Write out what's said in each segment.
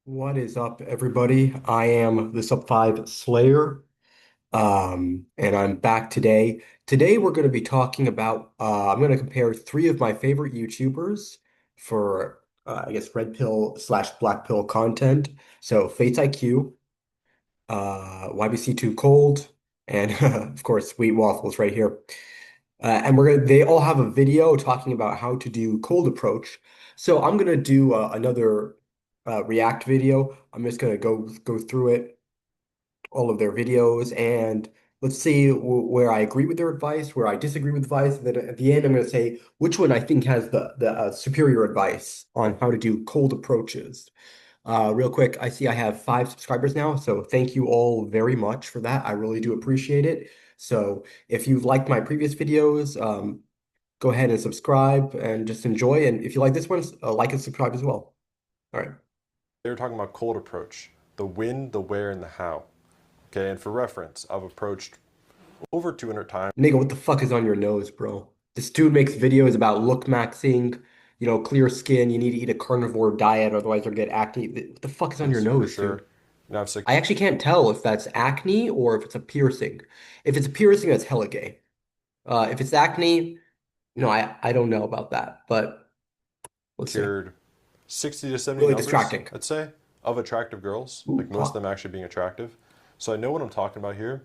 What is up, everybody? I am the Sub 5 Slayer, and I'm back today. Today, we're going to be talking about, I'm going to compare three of my favorite YouTubers for, I guess, Red Pill slash Black Pill content. So, FaceIQ, YBCTooCold, and of course, Sweet Waffles right here. And they all have a video talking about how to do cold approach. So I'm gonna do another React video. I'm just gonna go through it, all of their videos, and let's see where I agree with their advice, where I disagree with advice. And then at the end, I'm gonna say which one I think has the superior advice on how to do cold approaches. Real quick, I see I have 5 subscribers now, so thank you all very much for that. I really do appreciate it. So if you've liked my previous videos, go ahead and subscribe and just enjoy. And if you like this one, like and subscribe as well. All right. They were talking about cold approach, the when, the where, and the how. Okay, and for reference, I've approached over 200 times. Nigga, what the fuck is on your nose, bro? This dude makes videos about look maxing, clear skin. You need to eat a carnivore diet, otherwise you'll get acne. What the fuck is on your For nose, sure. dude? And I've I actually can't tell if that's acne or if it's a piercing. If it's a piercing, that's hella gay. If it's acne, I don't know about that, but let's see. secured 60 to 70 Really numbers, distracting. I'd say, of attractive girls, Ooh, like most of hot. them actually being attractive. So I know what I'm talking about here.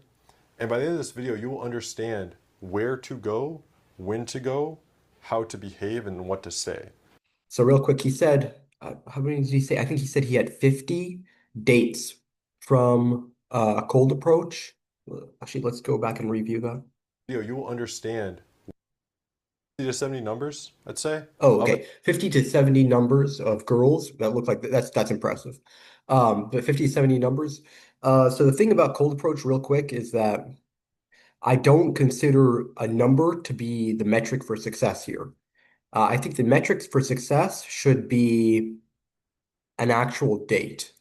And by the end of this video, you will understand where to go, when to go, how to behave, and what to say. So real quick, he said, how many did he say? I think he said he had 50 dates from a cold approach. Actually, let's go back and review that. You will understand 60 to 70 numbers, I'd say, Oh, of okay. 50 to 70 numbers of girls that look like that's impressive. But 50 to 70 numbers. So the thing about cold approach, real quick, is that I don't consider a number to be the metric for success here. I think the metrics for success should be an actual date.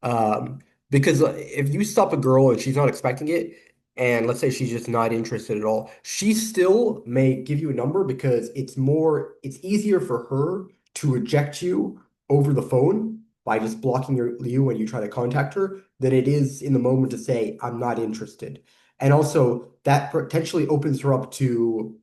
Um, because if you stop a girl and she's not expecting it, and let's say she's just not interested at all, she still may give you a number because it's easier for her to reject you over the phone by just blocking you when you try to contact her than it is in the moment to say, I'm not interested. And also, that potentially opens her up to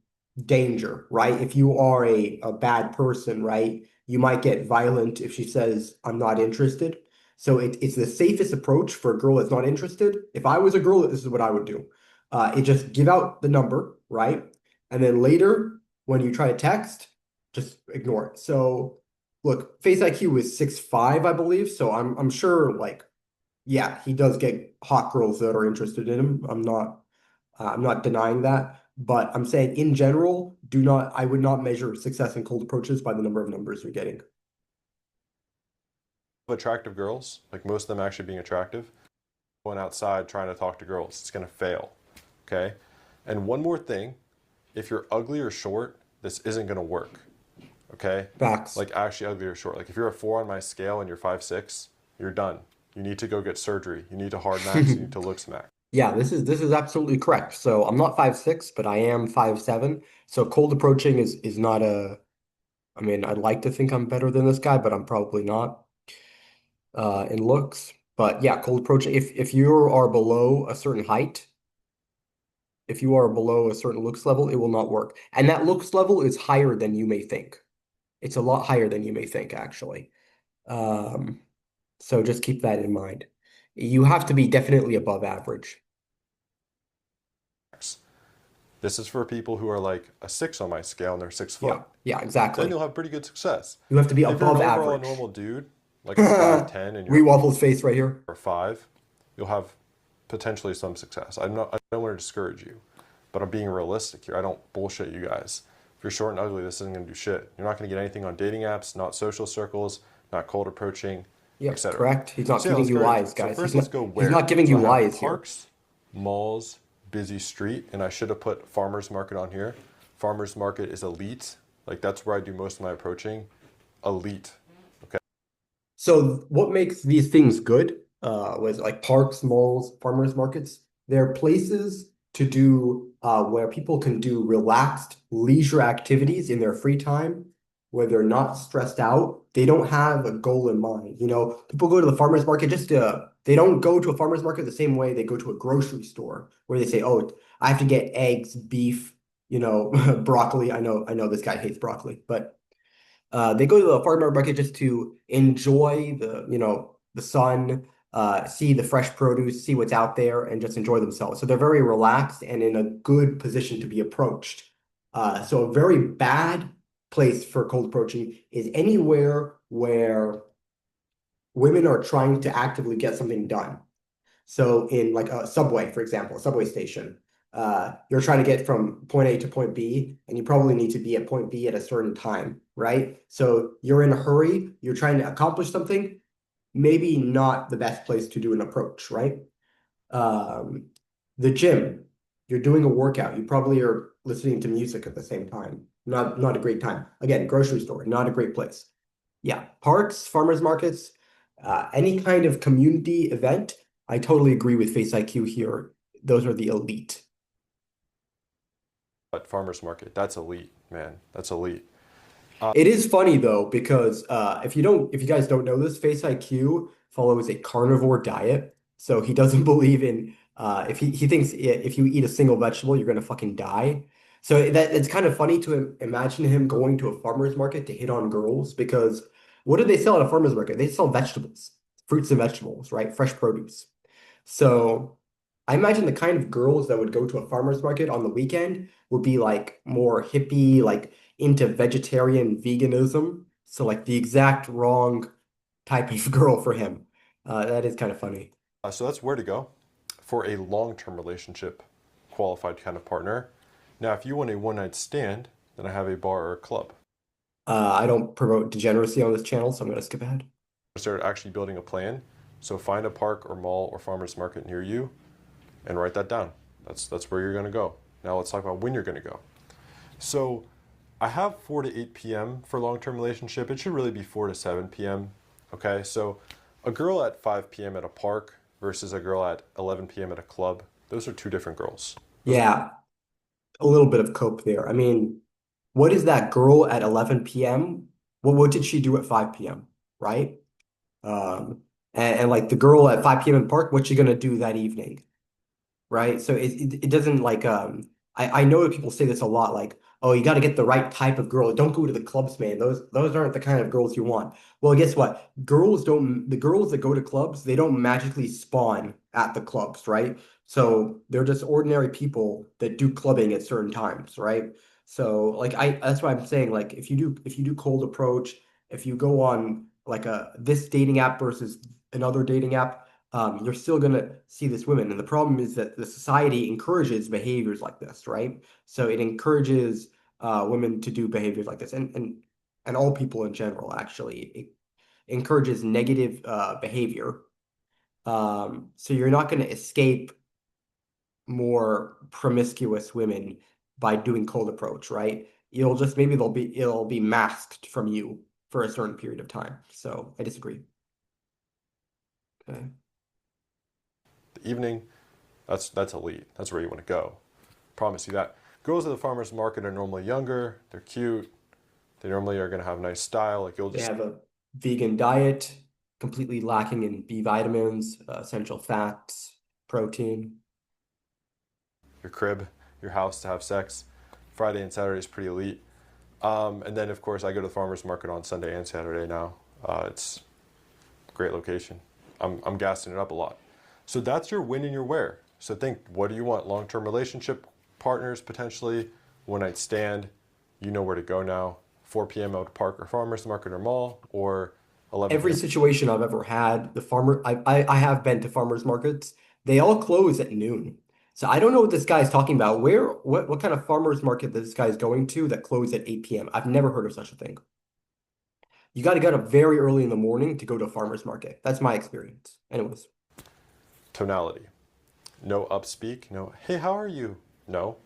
danger, right? If you are a bad person, right? You might get violent if she says, I'm not interested. So it's the safest approach for a girl that's not interested. If I was a girl, this is what I would do. It just give out the number, right? And then later, when you try to text, just ignore it. So look, Face IQ is 6'5", I believe. So I'm sure like, yeah, he does get hot girls that are interested in him. I'm not denying that. But I'm saying in general, I would not measure success in cold approaches by the number of numbers you're getting. attractive girls, like most of them actually being attractive, going outside trying to talk to girls. It's going to fail. Okay? And one more thing, if you're ugly or short, this isn't going to work. Okay? Facts. Like actually ugly or short. Like if you're a 4 on my scale and you're 5'6", you're done. You need to go get surgery. You need to hard max, you need to looks max. Yeah, this is absolutely correct. So I'm not 5'6", but I am 5'7". So cold approaching is not I mean, I'd like to think I'm better than this guy, but I'm probably not in looks. But yeah, cold approaching, if you are below a certain height, if you are below a certain looks level, it will not work. And that looks level is higher than you may think. It's a lot higher than you may think, actually. Um, so just keep that in mind. You have to be definitely above average. This is for people who are like a 6 on my scale and they're 6 foot. Yeah, yeah, Then exactly. you'll have pretty good success. You have to be If you're an above overall average. normal dude, like a 5'10", and We you're Waffles face right here. 5, you'll have potentially some success. I don't want to discourage you, but I'm being realistic here. I don't bullshit you guys. If you're short and ugly, this isn't going to do shit. You're not going to get anything on dating apps, not social circles, not cold approaching, Yep, etc. correct. He's not So yeah, giving let's you go. lies, So guys. first, let's go He's not where. giving So you I have lies here. parks, malls, busy street, and I should have put farmers market on here. Farmers market is elite. Like that's where I do most of my approaching. Elite. Okay. So what makes these things good was like parks, malls, farmers markets. They're places to do where people can do relaxed leisure activities in their free time where they're not stressed out. They don't have a goal in mind. People go to the farmer's market they don't go to a farmer's market the same way they go to a grocery store where they say, "Oh, I have to get eggs, beef, broccoli." I know this guy hates broccoli, but they go to the farmer market just to enjoy the sun, see the fresh produce, see what's out there, and just enjoy themselves. So they're very relaxed and in a good position to be approached. So a very bad place for cold approaching is anywhere where women are trying to actively get something done. So in like a subway, for example, a subway station, you're trying to get from point A to point B, and you probably need to be at point B at a certain time, right? So you're in a hurry, you're trying to accomplish something, maybe not the best place to do an approach, right? Um, the gym, you're doing a workout, you probably are listening to music at the same time. Not a great time. Again, grocery store, not a great place. Yeah, parks, farmers markets, any kind of community event. I totally agree with FaceIQ here. Those are the elite. But farmers market, that's elite, man. That's elite. It is funny though, because if you guys don't know this, FaceIQ follows a carnivore diet. So he doesn't believe in if he thinks if you eat a single vegetable, you're gonna fucking die. So it's kind of funny to imagine him going to a farmer's market to hit on girls because what do they sell at a farmer's market? They sell vegetables, fruits and vegetables, right? Fresh produce. So I imagine the kind of girls that would go to a farmer's market on the weekend would be like more hippie, like into vegetarian veganism. So like the exact wrong type of girl for him. That is kind of funny. So that's where to go for a long-term relationship, qualified kind of partner. Now, if you want a one-night stand, then I have a bar or a club. I don't promote degeneracy on this channel, so I'm going to skip ahead. Start actually building a plan. So find a park or mall or farmer's market near you and write that down. That's where you're going to go. Now let's talk about when you're going to go. So I have 4 to 8 p.m. for long-term relationship. It should really be 4 to 7 p.m. Okay, so a girl at 5 p.m. at a park versus a girl at 11 p.m. at a club, those are two different girls. Those Yeah, a little bit of cope there. I mean, what is that girl at 11 p.m.? What did she do at 5 p.m., right? And like the girl at 5 p.m. in the park, what's she gonna do that evening? Right? So it doesn't like I know that people say this a lot, like, oh, you got to get the right type of girl. Don't go to the clubs, man. Those aren't the kind of girls you want. Well, guess what? The girls that go to clubs, they don't magically spawn at the clubs, right? So they're just ordinary people that do clubbing at certain times, right? So like I that's why I'm saying like if you do cold approach, if you go on like a this dating app versus another dating app, you're still going to see this women. And the problem is that the society encourages behaviors like this, right? So it encourages women to do behaviors like this, and all people in general, actually. It encourages negative behavior. So you're not going to escape more promiscuous women by doing cold approach, right? You'll just maybe it'll be masked from you for a certain period of time. So I disagree. Okay. the evening, that's elite. That's where you want to go. Promise you that. Girls at the farmer's market are normally younger. They're cute. They normally are going to have nice style. Like you'll They just have a vegan diet, completely lacking in B vitamins, essential fats, protein. your crib, your house to have sex. Friday and Saturday is pretty elite. And then of course I go to the farmer's market on Sunday and Saturday now. It's a great location. I'm gassing it up a lot. So that's your when and your where. So think, what do you want? Long-term relationship, partners potentially, one night stand. You know where to go now. 4 p.m. out to park or farmer's market or mall, or 11 Every p.m. situation I've ever had, I have been to farmers markets. They all close at noon. So I don't know what this guy's talking about. What kind of farmers market that this guy's going to that close at 8 p.m.? I've never heard of such a thing. You got to get up very early in the morning to go to a farmer's market. That's my experience. Anyways, Tonality. No upspeak. No, hey, how are you? No.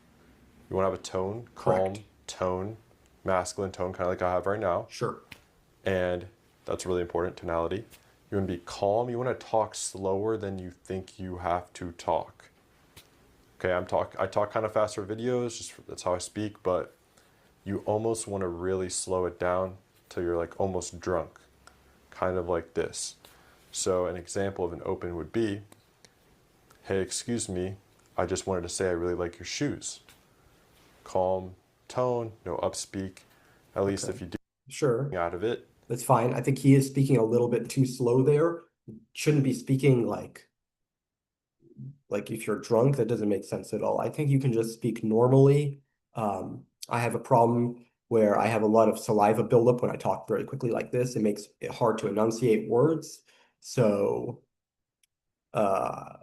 You want to have a tone, calm correct. tone, masculine tone, kind of like I have right now. Sure. And that's really important, tonality. You want to be calm. You want to talk slower than you think you have to talk. Okay, I talk kind of fast for videos, just that's how I speak, but you almost want to really slow it down till you're like almost drunk, kind of like this. So an example of an open would be, hey, excuse me, I just wanted to say I really like your shoes. Calm tone, no upspeak. At least Okay. if you Sure. do out of it, That's fine. I think he is speaking a little bit too slow there. Shouldn't be speaking like if you're drunk, that doesn't make sense at all. I think you can just speak normally. I have a problem where I have a lot of saliva buildup when I talk very quickly like this. It makes it hard to enunciate words. So, uh,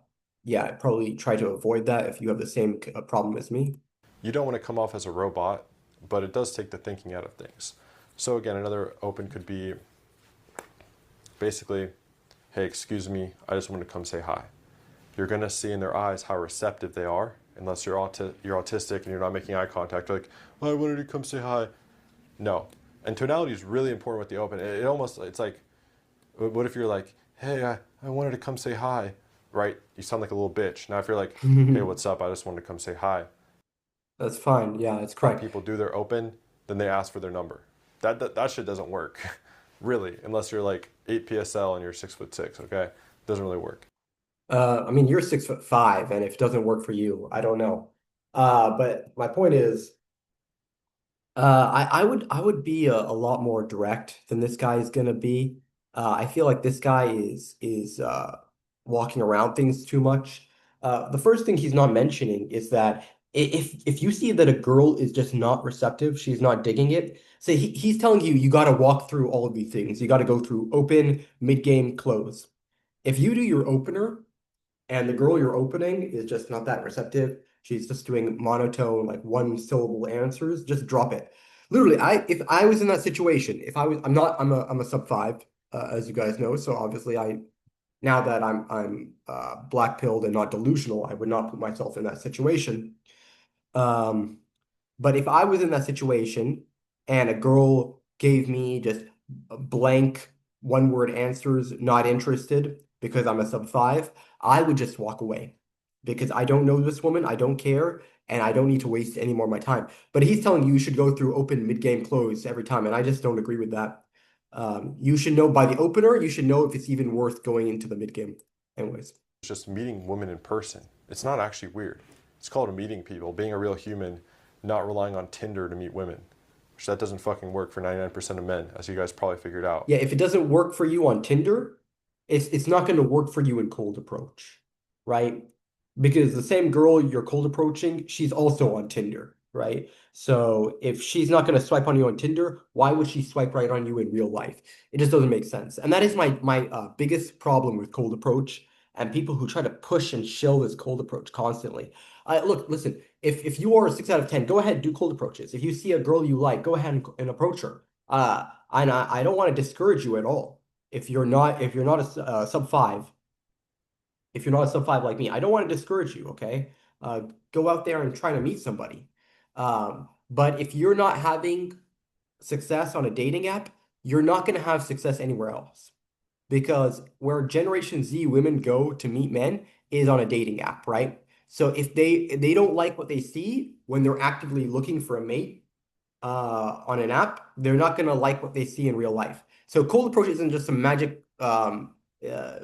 yeah, I'd probably try to avoid that if you have the same problem as me. you don't want to come off as a robot, but it does take the thinking out of things. So again, another open could be basically, hey, excuse me, I just want to come say hi. You're going to see in their eyes how receptive they are, unless you're autistic and you're not making eye contact. You're like, oh, I wanted to come say hi. No. And tonality is really important with the open. It almost, it's like, what if you're like, hey, I wanted to come say hi, right? You sound like a little bitch. Now if you're like, hey, what's up? I just wanted to come say hi. That's fine. Yeah, that's A lot of correct. people do their open, then they ask for their number. That shit doesn't work, really, unless you're like 8 PSL and you're 6'6", okay? Doesn't really work. I mean, you're 6'5", and if it doesn't work for you, I don't know. But my point is, I would be a lot more direct than this guy is gonna be. I feel like this guy is walking around things too much. The first thing he's not mentioning is that if you see that a girl is just not receptive, she's not digging it. So he's telling you you got to walk through all of these things. You got to go through open, mid game, close. If you do your opener and the girl you're opening is just not that receptive. She's just doing monotone, like one syllable answers. Just drop it. Literally, if I was in that situation, if I was, I'm a sub five, as you guys know. So obviously, now that I'm black pilled and not delusional, I would not put myself in that situation. Um, but if I was in that situation and a girl gave me just blank one word answers, not interested because I'm a sub five, I would just walk away because I don't know this woman, I don't care, and I don't need to waste any more of my time. But he's telling you should go through open, mid game, close every time, and I just don't agree with that. You should know by the opener, you should know if it's even worth going into the mid game. Anyways. It's just meeting women in person. It's not actually weird. It's called meeting people, being a real human, not relying on Tinder to meet women. Which that doesn't fucking work for 99% of men, as you guys probably figured out. Yeah, if it doesn't work for you on Tinder, it's not going to work for you in cold approach, right? Because the same girl you're cold approaching, she's also on Tinder, right? So if she's not going to swipe on you on Tinder, why would she swipe right on you in real life? It just doesn't make sense. And that is my biggest problem with cold approach and people who try to push and shill this cold approach constantly. Look, listen, if you are a 6 out of 10, go ahead, do cold approaches. If you see a girl you like, go ahead and approach her. I don't want to discourage you at all. If you're not a sub five, if you're not a sub five like me, I don't want to discourage you. Okay, uh, go out there and try to meet somebody. But if you're not having success on a dating app, you're not going to have success anywhere else because where Generation Z women go to meet men is on a dating app, right? So if they don't like what they see when they're actively looking for a mate, on an app, they're not going to like what they see in real life. So cold approach isn't just a uh,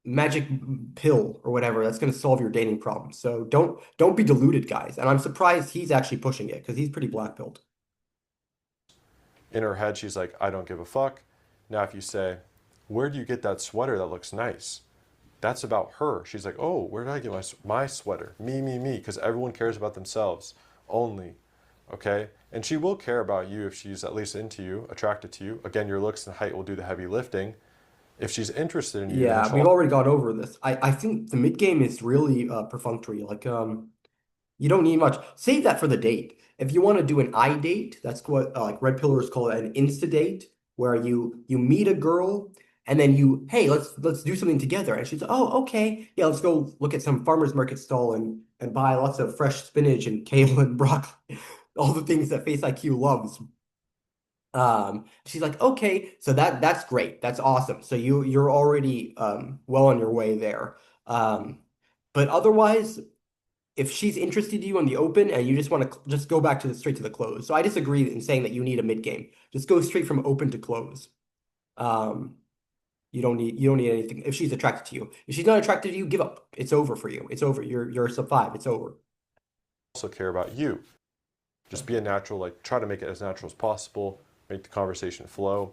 magic pill or whatever that's going to solve your dating problem. So don't be deluded, guys. And I'm surprised he's actually pushing it because he's pretty black pilled. In her head, she's like, I don't give a fuck. Now, if you say, where do you get that sweater that looks nice? That's about her. She's like, oh, where did I get my sweater? Me, because everyone cares about themselves only. Okay? And she will care about you if she's at least into you, attracted to you. Again, your looks and height will do the heavy lifting. If she's interested in you, then Yeah, she'll we've already gone over this. I think the mid game is really perfunctory. You don't need much. Save that for the date. If you want to do an I date, that's what like red pillars call it an insta date, where you meet a girl and then hey, let's do something together. And she's oh okay, yeah, let's go look at some farmer's market stall and buy lots of fresh spinach and kale and broccoli, all the things that FaceIQ loves. She's like, okay, so that's great. That's awesome. So you're already well on your way there. Um, but otherwise, if she's interested in you on the open and you just want to just go back to the straight to the close. So I disagree in saying that you need a mid game. Just go straight from open to close. Um, you don't need anything if she's attracted to you. If she's not attracted to you, give up. It's over for you. It's over. You're a sub five. It's over. Also care about you. Just be a natural, like try to make it as natural as possible, make the conversation flow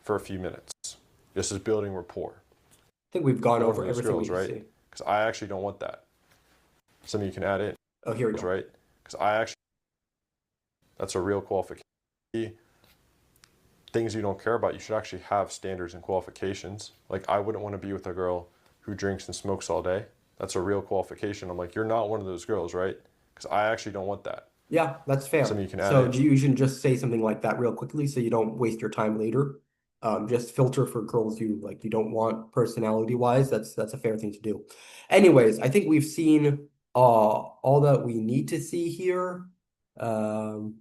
for a few minutes. This is building rapport. I think we've gone Going over for those everything we girls, need to right? see. Because I actually don't want that. Some of you can add in, Oh, here we go. right? Because I actually, that's a real qualification. Things you don't care about, you should actually have standards and qualifications. Like I wouldn't want to be with a girl who drinks and smokes all day. That's a real qualification. I'm like, you're not one of those girls, right? Because I actually don't want that. Yeah, that's Some fair. of you can add So in. you should just say something like that real quickly so you don't waste your time later. Just filter for girls you don't want personality wise. That's a fair thing to do. Anyways, I think we've seen all that we need to see here. Um,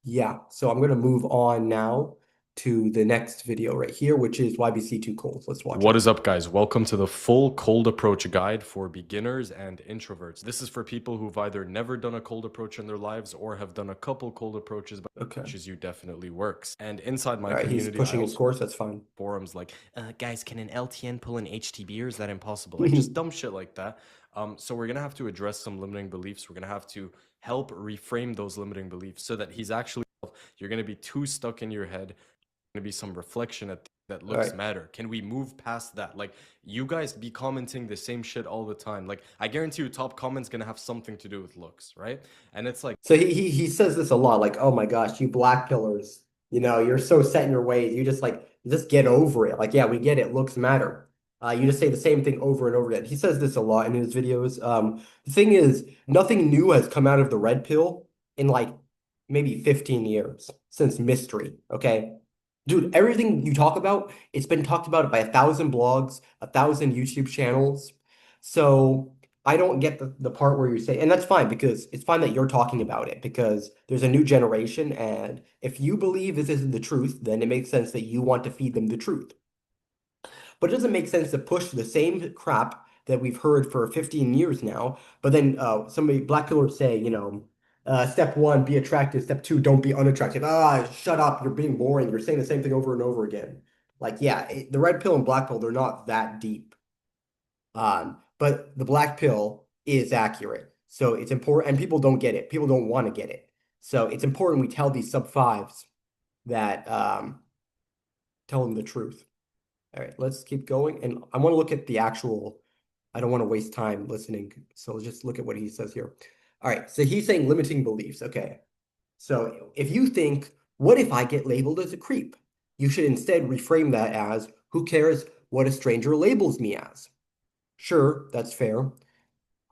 yeah, so I'm gonna move on now to the next video right here, which is YBC2Cold. Let's watch What it. is up, guys? Welcome to the full cold approach guide for beginners and introverts. This is for people who've either never done a cold approach in their lives or have done a couple cold approaches, but Okay. which is you definitely works. And inside my All right, he's community, I pushing his also course. That's fine. forums like, guys, can an LTN pull an HTB or is that impossible? Like just dumb shit like that. So we're gonna have to address some limiting beliefs. We're gonna have to help reframe those limiting beliefs so that he's actually, you're gonna be too stuck in your head. Gonna be some reflection at that All looks right. matter. Can we move past that? Like you guys be commenting the same shit all the time. Like I guarantee you top comment's gonna have something to do with looks, right? And it's like So he says this a lot, like, "Oh my gosh, you black pillars, you're so set in your ways. You just get over it. Like, yeah, we get it. Looks matter. You just say the same thing over and over again." He says this a lot in his videos. The thing is, nothing new has come out of the red pill in like maybe 15 years since mystery. Okay, dude, everything you talk about, it's been talked about by 1,000 blogs, 1,000 YouTube channels. So. I don't get the part where you say, and that's fine because it's fine that you're talking about it because there's a new generation. And if you believe this isn't the truth, then it makes sense that you want to feed them the truth. But it doesn't make sense to push the same crap that we've heard for 15 years now. But then somebody, black pillars say, step one, be attractive. Step two, don't be unattractive. Ah, shut up. You're being boring. You're saying the same thing over and over again. Like, yeah, the red pill and black pill, they're not that deep. But the black pill is accurate. So it's important, and people don't get it. People don't want to get it. So it's important we tell these sub fives that tell them the truth. All right, let's keep going. And I want to look at the actual, I don't want to waste time listening. So let's just look at what he says here. All right, so he's saying limiting beliefs. Okay. So if you think, what if I get labeled as a creep? You should instead reframe that as, who cares what a stranger labels me as? Sure, that's fair.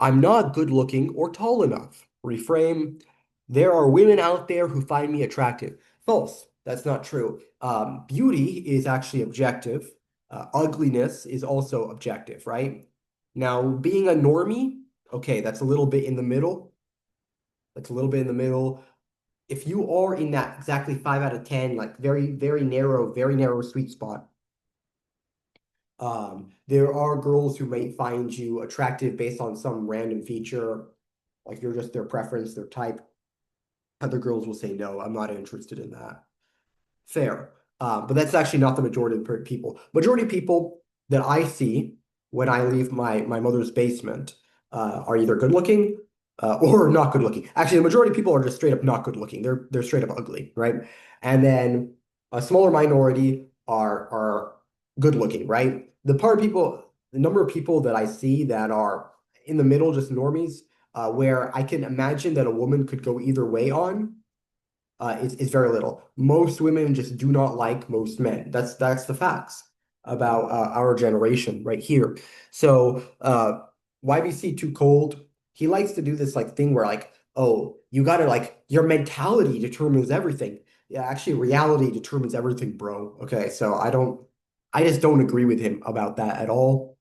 I'm not good looking or tall enough. Reframe. There are women out there who find me attractive. False. That's not true. Beauty is actually objective. Ugliness is also objective, right? Now, being a normie, okay, that's a little bit in the middle. That's a little bit in the middle. If you are in that exactly 5 out of 10, like very narrow sweet spot, there are girls who may find you attractive based on some random feature, like you're just their preference, their type. Other girls will say, no, I'm not interested in that. Fair. But that's actually not the majority of people. Majority of people that I see when I leave my mother's basement are either good looking or not good looking. Actually, the majority of people are just straight up not good looking. They're straight up ugly, right? And then a smaller minority are good looking, right? The number of people that I see that are in the middle, just normies, where I can imagine that a woman could go either way on is very little. Most women just do not like most men. That's the facts about our generation right here. So YBCTooCold, he likes to do this like thing where like, oh, you gotta like your mentality determines everything. Yeah, actually, reality determines everything, bro. Okay, so I just don't agree with him about that at all.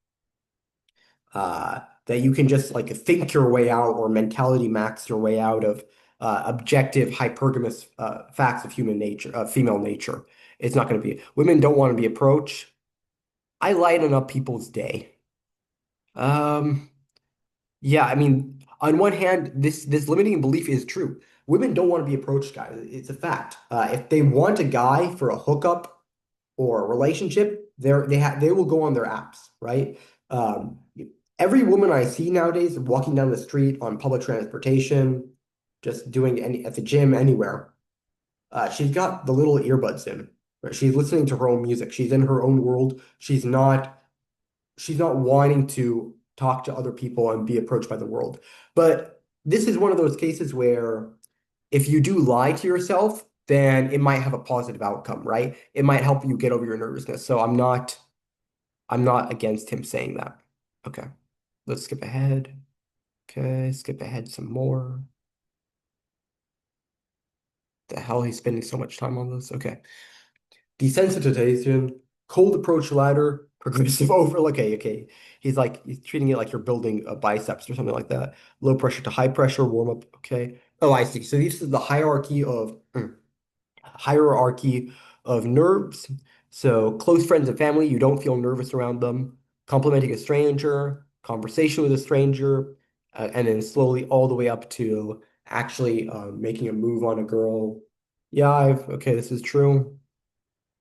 That you can just like think your way out or mentality max your way out of objective hypergamous facts of human nature, female nature. It's not going to be. Women don't want to be approached. I lighten up people's day. Um, Yeah, I mean, on one hand, this limiting belief is true. Women don't want to be approached, guys. It's a fact. If they want a guy for a hookup or a relationship, they will go on their apps, right? Um, every woman I see nowadays walking down the street on public transportation, just doing any at the gym, anywhere, she's got the little earbuds in. Right? She's listening to her own music. She's in her own world. She's not wanting to talk to other people and be approached by the world. But this is one of those cases where if you do lie to yourself, then it might have a positive outcome, right? It might help you get over your nervousness. So I'm not against him saying that. Okay. Let's skip ahead. Okay, skip ahead some more. The hell he's spending so much time on this. Okay. Desensitization, cold approach ladder, progressive overload. Okay, okay. He's treating it like you're building a biceps or something like that. Low pressure to high pressure, warm up. Okay. Oh, I see. So this is the hierarchy of nerves. So close friends and family, you don't feel nervous around them. Complimenting a stranger, conversation with a stranger, and then slowly all the way up to actually making a move on a girl. Yeah, okay, this is true.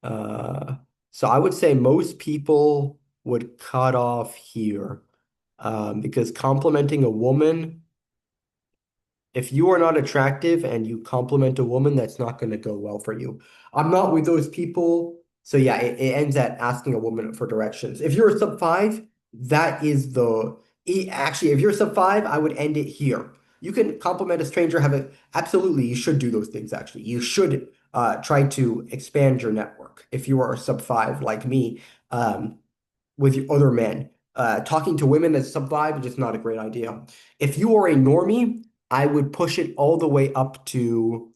Uh, so I would say most people would cut off here because complimenting a woman, if you are not attractive and you compliment a woman, that's not going to go well for you. I'm not with those people. So yeah, it ends at asking a woman for directions. If you're a sub five, that is actually, if you're a sub five, I would end it here. You can compliment a stranger, absolutely, you should do those things actually. You should try to expand your network if you are a sub five like me, with your other men. Talking to women as sub five is just not a great idea. If you are a normie, I would push it all the way up to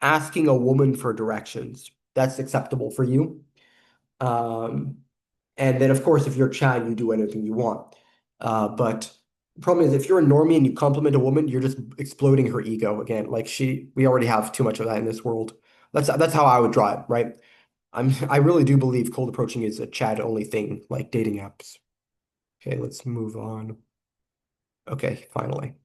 asking a woman for directions. That's acceptable for you. Um, and then, of course, if you're Chad, you do anything you want. But the problem is, if you're a normie and you compliment a woman, you're just exploding her ego again. We already have too much of that in this world. That's how I would drive, right? I really do believe cold approaching is a Chad only thing, like dating apps. Okay, let's move on. Okay, finally.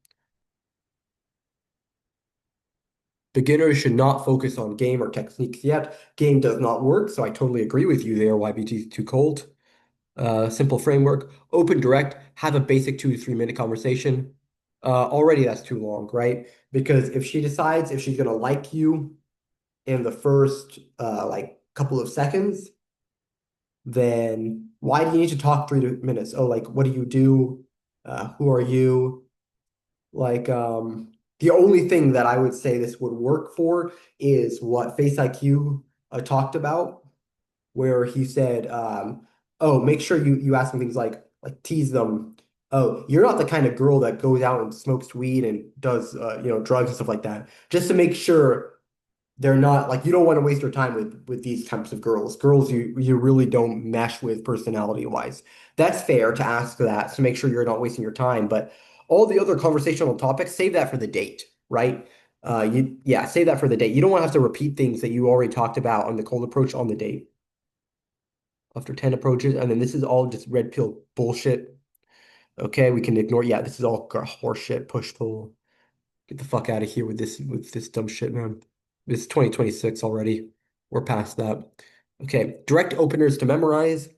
Beginners should not focus on game or techniques yet. Game does not work, so I totally agree with you there, YBCTooCold. Simple framework, open direct, have a basic 2 to 3 minute conversation. Already that's too long, right? Because if she decides if she's gonna like you in the first like couple of seconds, then why do you need to talk 3 minutes? Oh, like what do you do? Who are you? Like, the only thing that I would say this would work for is what FaceIQ talked about, where he said, "Oh, make sure you ask them things like tease them. Oh, you're not the kind of girl that goes out and smokes weed and does drugs and stuff like that. Just to make sure they're not like you don't want to waste your time with these types of girls. Girls you really don't mesh with personality wise. That's fair to ask that to make sure you're not wasting your time. But all the other conversational topics, save that for the date, right? Save that for the date. You don't want to have to repeat things that you already talked about on the cold approach on the date after 10 approaches, and then this is all just red pill bullshit. Okay, we can ignore. Yeah, this is all horseshit, push pull. Get the fuck out of here with this dumb shit, man. It's 2026 already. We're past that. Okay, direct openers to memorize.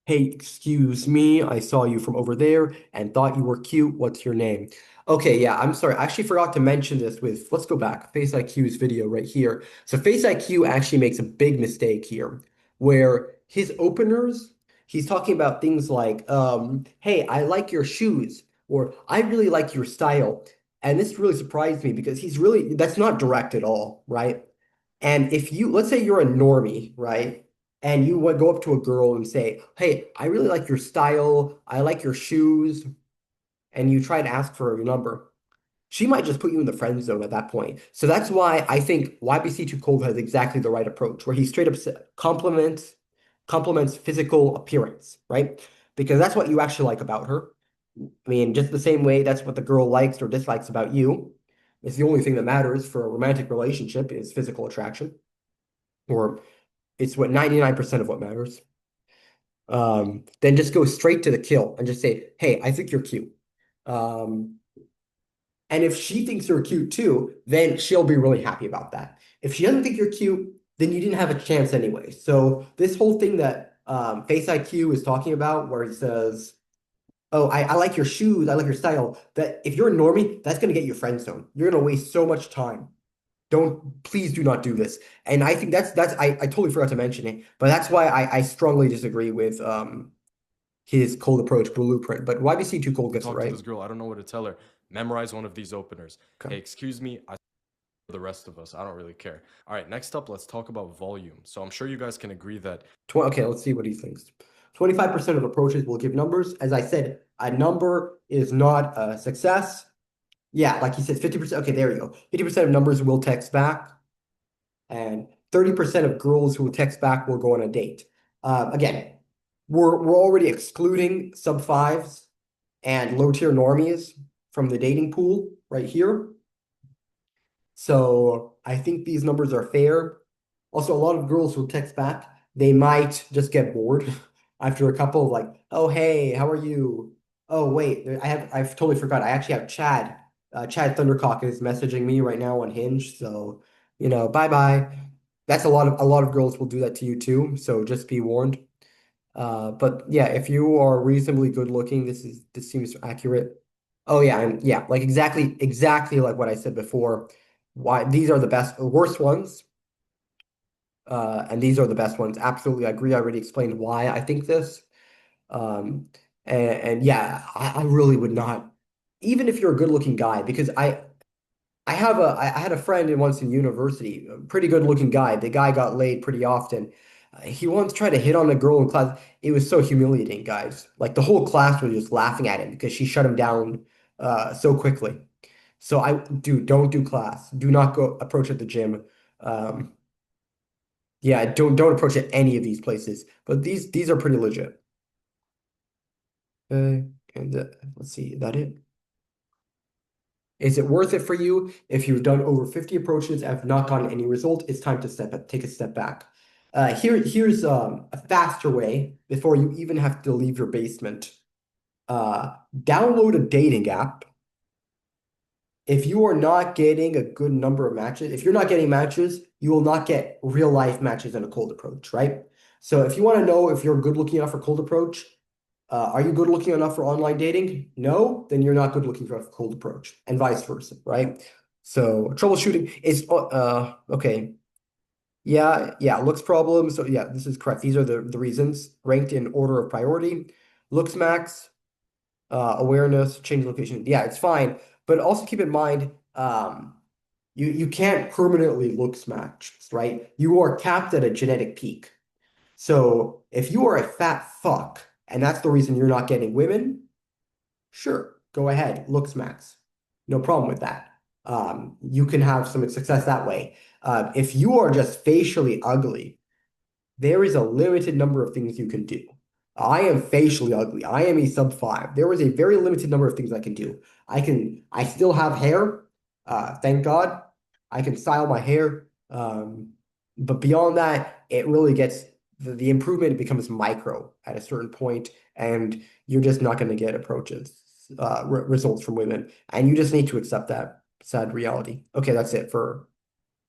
Hey, excuse me, I saw you from over there and thought you were cute. What's your name? Okay, yeah, I'm sorry. I actually forgot to mention this let's go back, FaceIQ's video right here. So FaceIQ actually makes a big mistake here, where his openers, he's talking about things like, hey, I like your shoes, or I really like your style. And this really surprised me because that's not direct at all, right? And let's say you're a normie, right? And you would go up to a girl and say, "Hey, I really like your style. I like your shoes." And you try to ask for her number. She might just put you in the friend zone at that point. So that's why I think YBC2Cold has exactly the right approach, where he straight up compliments physical appearance, right? Because that's what you actually like about her. I mean, just the same way that's what the girl likes or dislikes about you. It's the only thing that matters for a romantic relationship is physical attraction, or it's what 99% of what matters. Then just go straight to the kill and just say, "Hey, I think you're cute." Um, and if she thinks you're cute too, then she'll be really happy about that. If she doesn't think you're cute, then you didn't have a chance anyway. So this whole thing that FaceIQ is talking about, where he says, "Oh, I like your shoes, I like your style," that if you're a normie, that's gonna get you friend zone. You're gonna waste so much time. Don't please do not do this. And I think that's I totally forgot to mention it, but that's why I strongly disagree with his cold approach blueprint. But YBC too cold gets it Talk to right. this girl. I don't know what to tell her. Memorize one of these openers. Okay. Hey, excuse me. The rest of us. I don't really care. All right, next up, let's talk about volume. So I'm sure you guys can agree that Okay, let's see what he thinks. 25% of approaches will give numbers. As I said, a number is not a success. Yeah, like he said, 50%. Okay, there you go. 50% of numbers will text back, and 30% of girls who will text back will go on a date. Again, we're already excluding sub fives and low tier normies from the dating pool right here. So I think these numbers are fair. Also, a lot of girls who text back, they might just get bored after a couple of like, oh hey, how are you? Oh wait, I've totally forgot. I actually have Chad. Chad Thundercock is messaging me right now on Hinge. So, bye bye. That's a lot of girls will do that to you too. So just be warned. But yeah, if you are reasonably good looking, this seems accurate. Oh yeah, and yeah, like exactly like what I said before. Why these are the worst ones, and these are the best ones. Absolutely, I agree. I already explained why I think this. Um, and yeah, I really would not, even if you're a good looking guy, because I had a friend once in university, a pretty good looking guy. The guy got laid pretty often. He once tried to hit on a girl in class. It was so humiliating, guys. Like the whole class was just laughing at him because she shut him down so quickly. So dude, don't do class. Do not go approach at the gym. Um, yeah, don't approach at any of these places. But these are pretty legit. And let's see, is that it? Is it worth it for you? If you've done over 50 approaches and have not gotten any result, it's time to take a step back. Here's a faster way before you even have to leave your basement. Download a dating app. If you are not getting a good number of matches, if you're not getting matches, you will not get real life matches in a cold approach, right? So if you want to know if you're good looking enough for cold approach, are you good looking enough for online dating? No, then you're not good looking for a cold approach, and vice versa, right? So troubleshooting is okay. Yeah, yeah, looks problems. So yeah, this is correct. These are the reasons ranked in order of priority. Looks max, awareness, change location. Yeah, it's fine. But also keep in mind, you can't permanently looks match, right? You are capped at a genetic peak. So if you are a fat fuck, and that's the reason you're not getting women, sure, go ahead, looks max. No problem with that. You can have some success that way. If you are just facially ugly, there is a limited number of things you can do. I am facially ugly. I am a sub five. There is a very limited number of things I can do. I still have hair. Thank God. I can style my hair. But beyond that, it really gets the improvement becomes micro at a certain point, and you're just not going to get approaches, results from women. And you just need to accept that sad reality. Okay, that's it for.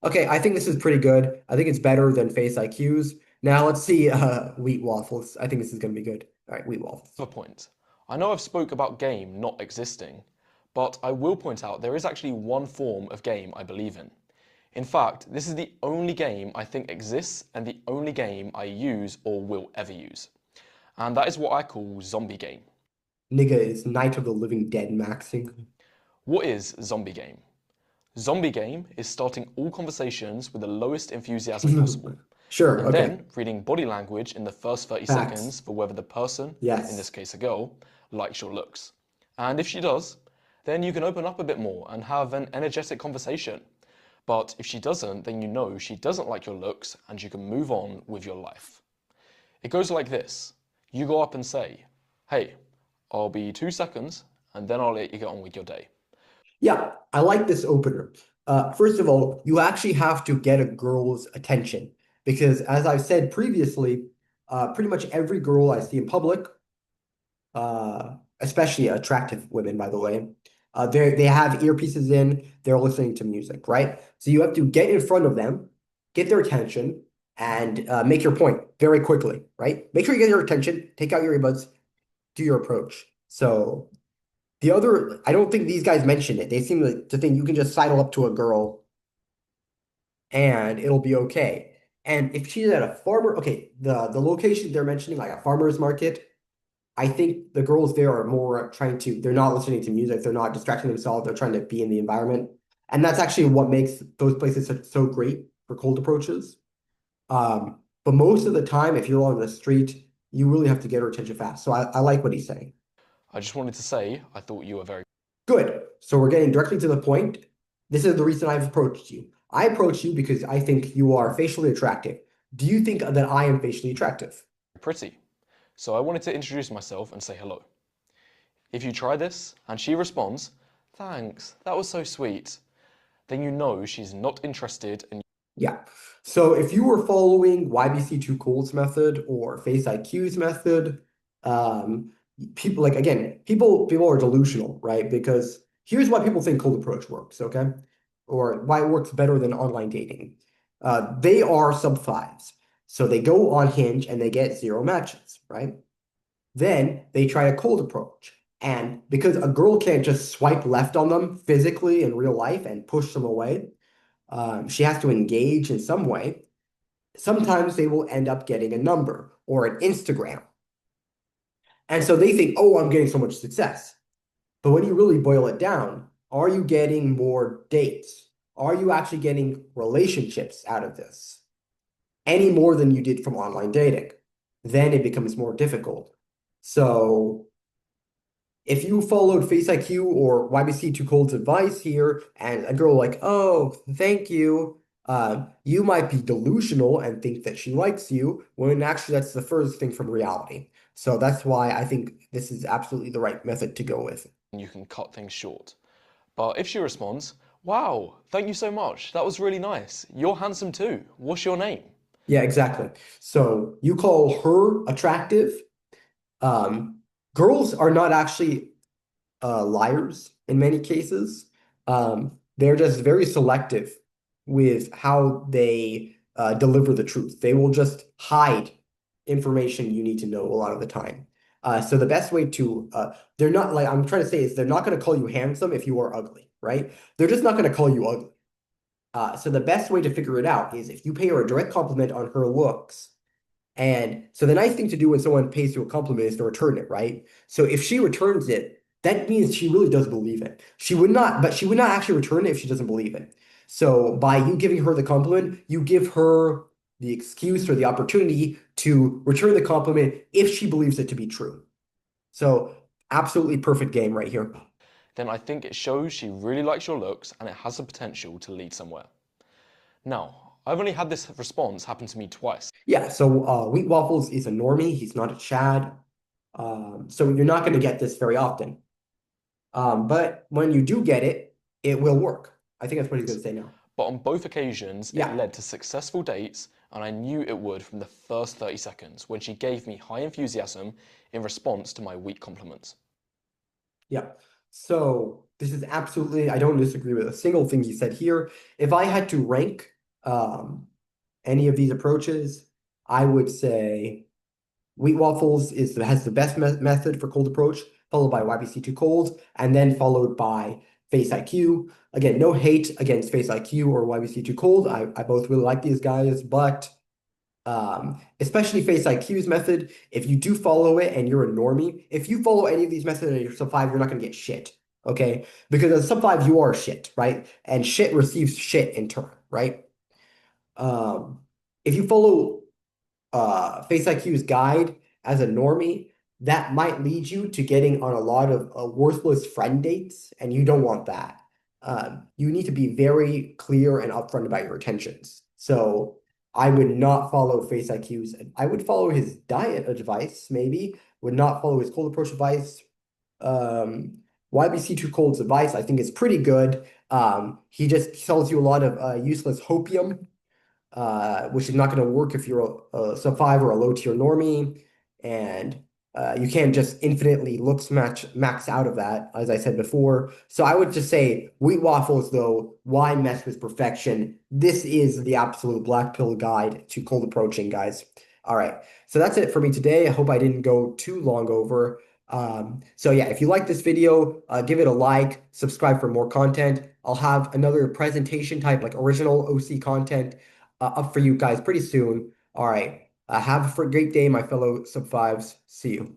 Okay, I think this is pretty good. I think it's better than Face IQs. Now let's see wheat waffles. I think this is going to be good. All right, wheat waffles. A point. I know I've spoke about game not existing, but I will point out there is actually one form of game I believe in. In fact, this is the only game I think exists and the only game I use or will ever use. And that is what I call zombie game. Nigga is Night of the Living Dead maxing. What is zombie game? Zombie game is starting all conversations with the lowest enthusiasm possible. Sure, And okay. then reading body language in the first 30 Facts. seconds for whether the person, Yes. in this case a girl, likes your looks. And if she does, then you can open up a bit more and have an energetic conversation. But if she doesn't, then you know she doesn't like your looks and you can move on with your life. It goes like this. You go up and say, hey, I'll be 2 seconds and then I'll let you get on with your day. Yeah, I like this opener. First of all, you actually have to get a girl's attention because, as I've said previously, pretty much every girl I see in public, especially attractive women, by the way. They have earpieces in, they're listening to music, right? So you have to get in front of them, get their attention, and make your point very quickly, right? Make sure you get their attention, take out your earbuds, do your approach. So I don't think these guys mentioned it. They seem to think you can just sidle up to a girl and it'll be okay. And if she's at a farmer, okay, the location they're mentioning, like a farmer's market, I think the girls there are more trying to, they're not listening to music, they're not distracting themselves, they're trying to be in the environment. And that's actually what makes those places so great for cold approaches. But most of the time, if you're on the street, you really have to get her attention fast. So I like what he's saying. I just wanted to say I thought you were very Good. So we're getting directly to the point. This is the reason I've approached you. I approached you because I think you are facially attractive. Do you think that I am facially attractive? pretty. So I wanted to introduce myself and say hello. If you try this and she responds, thanks, that was so sweet, then you know she's not interested in Yeah. So if you were following YBCTooCold's method or FaceIQ's method, um, people like again, people are delusional, right? Because here's why people think cold approach works, okay? Or why it works better than online dating. They are sub fives. So they go on Hinge and they get 0 matches, right? Then they try a cold approach. And because a girl can't just swipe left on them physically in real life and push them away, she has to engage in some way. Sometimes they will end up getting a number or an Instagram. And so they think, oh, I'm getting so much success. But when you really boil it down, are you getting more dates? Are you actually getting relationships out of this? Any more than you did from online dating? Then it becomes more difficult. So if you followed FaceIQ or YBCTooCold's advice here, and a girl like, oh, thank you, you might be delusional and think that she likes you, when actually that's the furthest thing from reality. So that's why I think this is absolutely the right method to go with. you can cut things short. But if she responds, wow, thank you so much, that was really nice, you're handsome too, what's your name? Yeah, exactly. So you call her attractive. Girls are not actually liars in many cases. They're just very selective with how they deliver the truth. They will just hide information you need to know a lot of the time. So the best way to, they're not like, I'm trying to say is they're not going to call you handsome if you are ugly, right? They're just not going to call you ugly. So the best way to figure it out is if you pay her a direct compliment on her looks. And so the nice thing to do when someone pays you a compliment is to return it, right? So if she returns it, that means she really does believe it. But she would not actually return it if she doesn't believe it. So by you giving her the compliment, you give her the excuse or the opportunity to return the compliment if she believes it to be true. So absolutely perfect game right here. Then I think it shows she really likes your looks and it has the potential to lead somewhere. Now, I've only had this response happen to me twice. Yeah, so Wheat Waffles is a normie. He's not a Chad. So you're not going to get this very often. But when you do get it, it will work. I think that's what he's going to say now. But on both occasions, Yeah. it led to successful dates, and I knew it would from the first 30 seconds when she gave me high enthusiasm in response to my weak compliments. Yeah. So this is absolutely, I don't disagree with a single thing he said here. If I had to rank any of these approaches, I would say Wheat Waffles has the best method for cold approach, followed by YBCTooCold, and then followed by FaceIQ. Again, no hate against FaceIQ or YBCTooCold. I both really like these guys, but especially FaceIQ's method, if you do follow it and you're a normie, if you follow any of these methods and you're sub 5, you're not going to get shit, okay? Because as sub 5, you are shit, right? And shit receives shit in turn, right? If you follow FaceIQ's guide as a normie, that might lead you to getting on a lot of worthless friend dates, and you don't want that. You need to be very clear and upfront about your intentions. So I would not follow FaceIQ's. I would follow his diet advice, maybe. Would not follow his cold approach advice. YBCTooCold's advice, I think, is pretty good. He just tells you a lot of useless hopium, which is not going to work if you're a sub 5 or a low tier normie. And You can't just infinitely looks max out of that, as I said before. So I would just say wheat waffles, though, why mess with perfection? This is the absolute black pill guide to cold approaching, guys. All right. So that's it for me today. I hope I didn't go too long over. So yeah, if you like this video, give it a like, subscribe for more content. I'll have another presentation type, like original OC content, up for you guys pretty soon. All right. Have a great day, my fellow sub fives. See you.